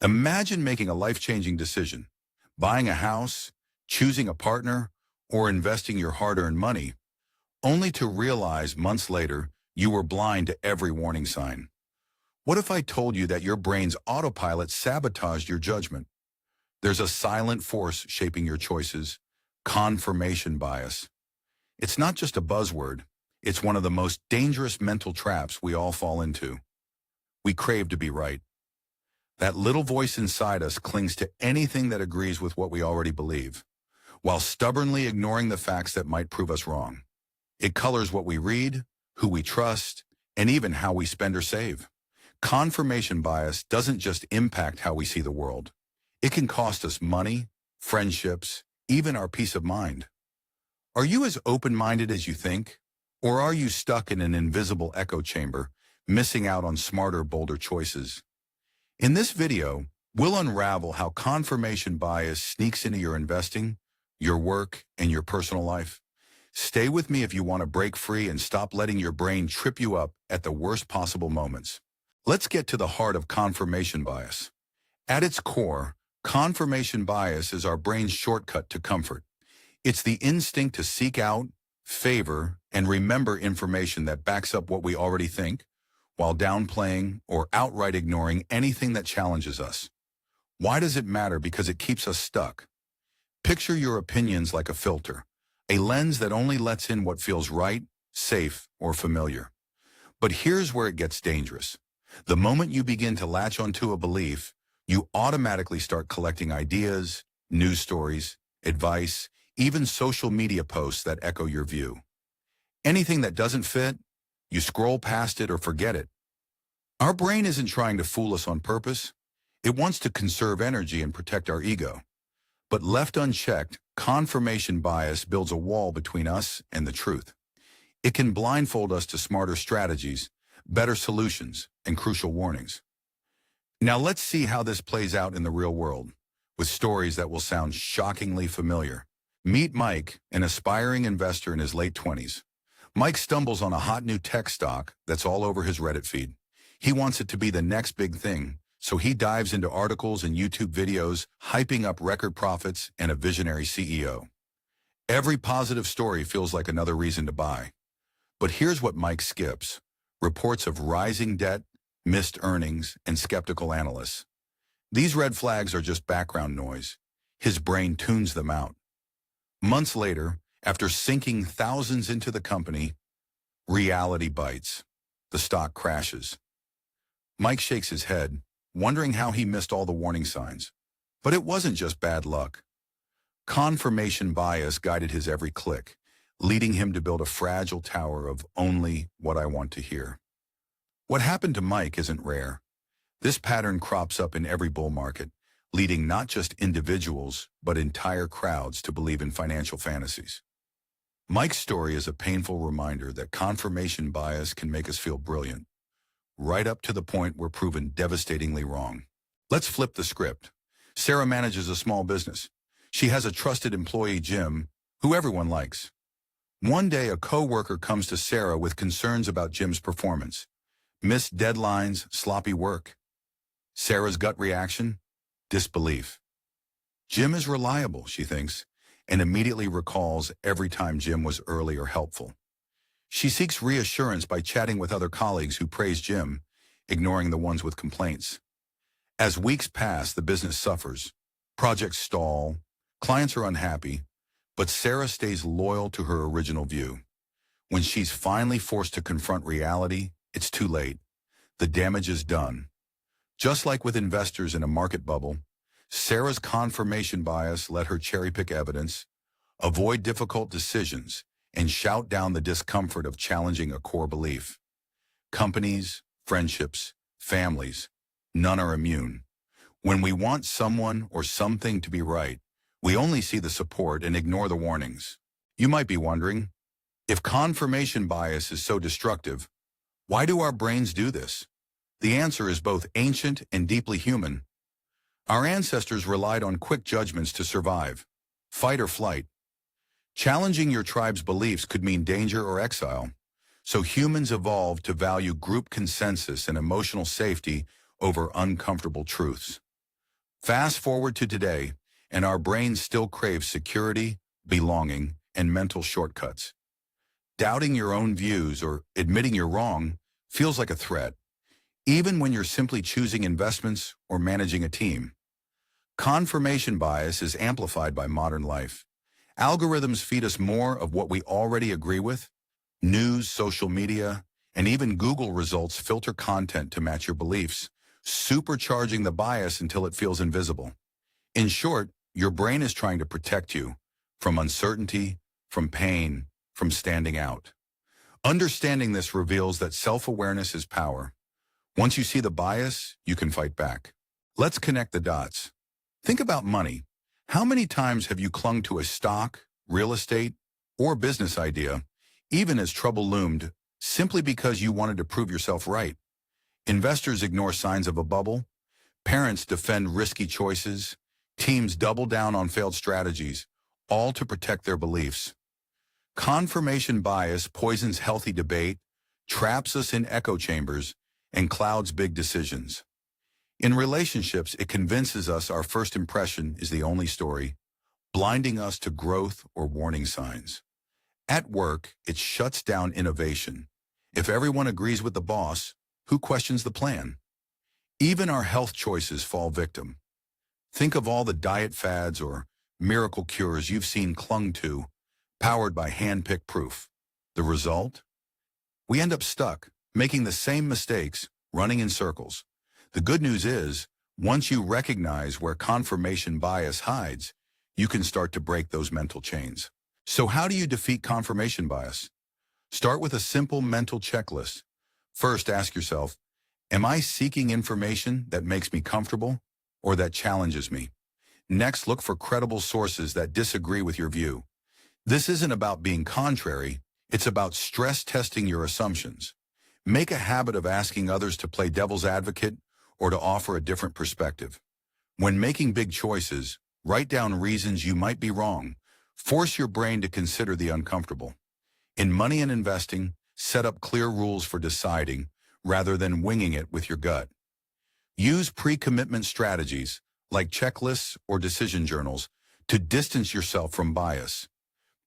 Imagine making a life-changing decision, buying a house, choosing a partner, or investing your hard-earned money, only to realize months later you were blind to every warning sign. What if I told you that your brain's autopilot sabotaged your judgment? There's a silent force shaping your choices, confirmation bias. It's not just a buzzword, it's one of the most dangerous mental traps we all fall into. We crave to be right. That little voice inside us clings to anything that agrees with what we already believe, while stubbornly ignoring the facts that might prove us wrong. It colors what we read, who we trust, and even how we spend or save. Confirmation bias doesn't just impact how we see the world. It can cost us money, friendships, even our peace of mind. Are you as open-minded as you think? Or are you stuck in an invisible echo chamber, missing out on smarter, bolder choices? In this video, we'll unravel how confirmation bias sneaks into your investing, your work, and your personal life. Stay with me if you want to break free and stop letting your brain trip you up at the worst possible moments. Let's get to the heart of confirmation bias. At its core, confirmation bias is our brain's shortcut to comfort. It's the instinct to seek out, favor, and remember information that backs up what we already think, while downplaying or outright ignoring anything that challenges us. Why does it matter? Because it keeps us stuck. Picture your opinions like a filter, a lens that only lets in what feels right, safe, or familiar. But here's where it gets dangerous. The moment you begin to latch onto a belief, you automatically start collecting ideas, news stories, advice, even social media posts that echo your view. Anything that doesn't fit, you scroll past it or forget it. Our brain isn't trying to fool us on purpose. It wants to conserve energy and protect our ego. But left unchecked, confirmation bias builds a wall between us and the truth. It can blindfold us to smarter strategies, better solutions, and crucial warnings. Now let's see how this plays out in the real world, with stories that will sound shockingly familiar. Meet Mike, an aspiring investor in his late 20s. Mike stumbles on a hot new tech stock that's all over his Reddit feed. He wants it to be the next big thing, so he dives into articles and YouTube videos, hyping up record profits and a visionary CEO. Every positive story feels like another reason to buy. But here's what Mike skips: reports of rising debt, missed earnings, and skeptical analysts. These red flags are just background noise. His brain tunes them out. Months later, after sinking thousands into the company, reality bites. The stock crashes. Mike shakes his head, wondering how he missed all the warning signs. But it wasn't just bad luck. Confirmation bias guided his every click, leading him to build a fragile tower of only what I want to hear. What happened to Mike isn't rare. This pattern crops up in every bull market, leading not just individuals, but entire crowds to believe in financial fantasies. Mike's story is a painful reminder that confirmation bias can make us feel brilliant, right up to the point we're proven devastatingly wrong. Let's flip the script. Sarah manages a small business. She has a trusted employee, Jim, who everyone likes. One day, a coworker comes to Sarah with concerns about Jim's performance. Missed deadlines, sloppy work. Sarah's gut reaction? Disbelief. Jim is reliable, she thinks, and immediately recalls every time Jim was early or helpful. She seeks reassurance by chatting with other colleagues who praise Jim, ignoring the ones with complaints. As weeks pass, the business suffers. Projects stall, clients are unhappy, but Sarah stays loyal to her original view. When she's finally forced to confront reality, it's too late. The damage is done. Just like with investors in a market bubble, Sarah's confirmation bias let her cherry-pick evidence, avoid difficult decisions, and shout down the discomfort of challenging a core belief. Companies, friendships, families, none are immune. When we want someone or something to be right, we only see the support and ignore the warnings. You might be wondering, if confirmation bias is so destructive, why do our brains do this? The answer is both ancient and deeply human. Our ancestors relied on quick judgments to survive, fight or flight. Challenging your tribe's beliefs could mean danger or exile, so humans evolved to value group consensus and emotional safety over uncomfortable truths. Fast forward to today, and our brains still crave security, belonging, and mental shortcuts. Doubting your own views or admitting you're wrong feels like a threat, even when you're simply choosing investments or managing a team. Confirmation bias is amplified by modern life. Algorithms feed us more of what we already agree with. News, social media, and even Google results filter content to match your beliefs, supercharging the bias until it feels invisible. In short, your brain is trying to protect you from uncertainty, from pain, from standing out. Understanding this reveals that self-awareness is power. Once you see the bias, you can fight back. Let's connect the dots. Think about money. How many times have you clung to a stock, real estate, or business idea, even as trouble loomed, simply because you wanted to prove yourself right? Investors ignore signs of a bubble. Parents defend risky choices. Teams double down on failed strategies, all to protect their beliefs. Confirmation bias poisons healthy debate, traps us in echo chambers, and clouds big decisions. In relationships, it convinces us our first impression is the only story, blinding us to growth or warning signs. At work, it shuts down innovation. If everyone agrees with the boss, who questions the plan? Even our health choices fall victim. Think of all the diet fads or miracle cures you've seen clung to, powered by hand-picked proof. The result? We end up stuck, making the same mistakes, running in circles. The good news is, once you recognize where confirmation bias hides, you can start to break those mental chains. So how do you defeat confirmation bias? Start with a simple mental checklist. First, ask yourself, am I seeking information that makes me comfortable or that challenges me? Next, look for credible sources that disagree with your view. This isn't about being contrary, it's about stress testing your assumptions. Make a habit of asking others to play devil's advocate or to offer a different perspective. When making big choices, write down reasons you might be wrong. Force your brain to consider the uncomfortable. In money and investing, set up clear rules for deciding rather than winging it with your gut. Use pre-commitment strategies like checklists or decision journals to distance yourself from bias.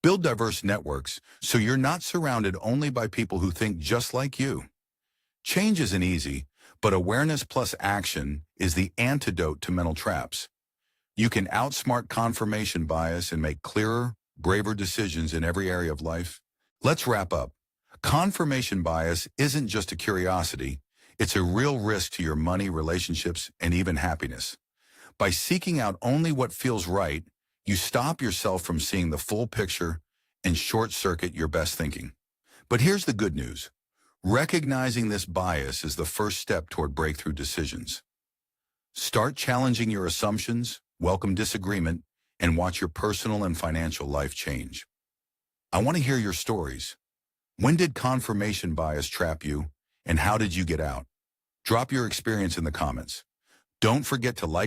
Build diverse networks so you're not surrounded only by people who think just like you. Change isn't easy, but awareness plus action is the antidote to mental traps. You can outsmart confirmation bias and make clearer, braver decisions in every area of life. Let's wrap up. Confirmation bias isn't just a curiosity, it's a real risk to your money, relationships, and even happiness. By seeking out only what feels right, you stop yourself from seeing the full picture and short-circuit your best thinking. But here's the good news. Recognizing this bias is the first step toward breakthrough decisions. Start challenging your assumptions, welcome disagreement, and watch your personal and financial life change. I want to hear your stories. When did confirmation bias trap you, and how did you get out? Drop your experience in the comments. Don't forget to like